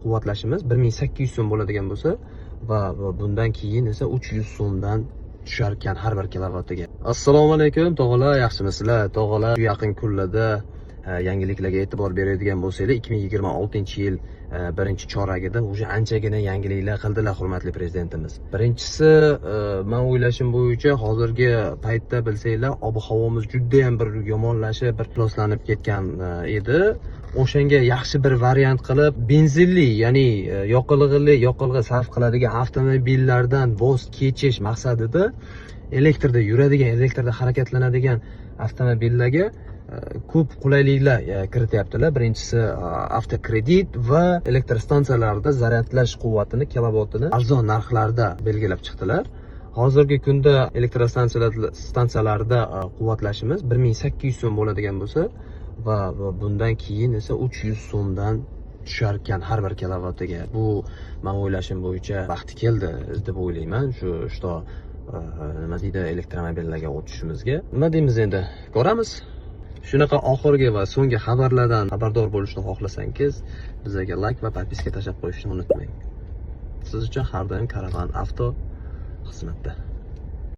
quvvatlashimiz 1800 so'm bo'ladigan bo'lsa va bundan keyin esa 300 so'mdan tushar ekan har bir kilovattiga. Assalomu alaykum tog'alar, yaxshimisizlar? Tog'alar, shu yaqin kunlarda yangiliklarga e'tibor beradigan bo'lsanglar, 2026-yil birinchi choragida o'sha anchagina yangiliklar qildilar hurmatli prezidentimiz. Birinchisi, men o'ylashim bo'yicha hozirgi paytda bilsanglar, ob-havomiz juda ham bir yomonlashib, bir ifloslanib ketgan edi. O'shanga yaxshi bir variant qilib, benzinli, ya'ni yoqilg'i sarf qiladigan avtomobillardan voz kechish maqsadida elektrda yuradigan, elektrda harakatlanadigan avtomobillarga ko'p qulayliklar kirityaptilar. Birinchisi, avtokredit va elektrostansiyalarda zaryadlash quvvatini, kilovatini arzon narxlarda belgilab chiqdilar. Hozirgi kunda elektrostansiyalarda quvvatlashimiz 1800 so'm bo'ladigan bo'lsa va bundan keyin esa 300 so'mdan tushar ekan har bir kilovattiga. Bu men o'ylashim bo'yicha vaqti keldi deb o'ylayman. Shu nima deydi, elektromobillarga o'tishimizga. Nima deymiz endi? Ko'ramiz. Shunaqa oxirgi va so'nggi xabarlardan xabardor bo'lishni xohlasangiz, bizga like va podpiska tashlab qo'yishni unutmang. Siz uchun har doim Karavan Avto xizmatda.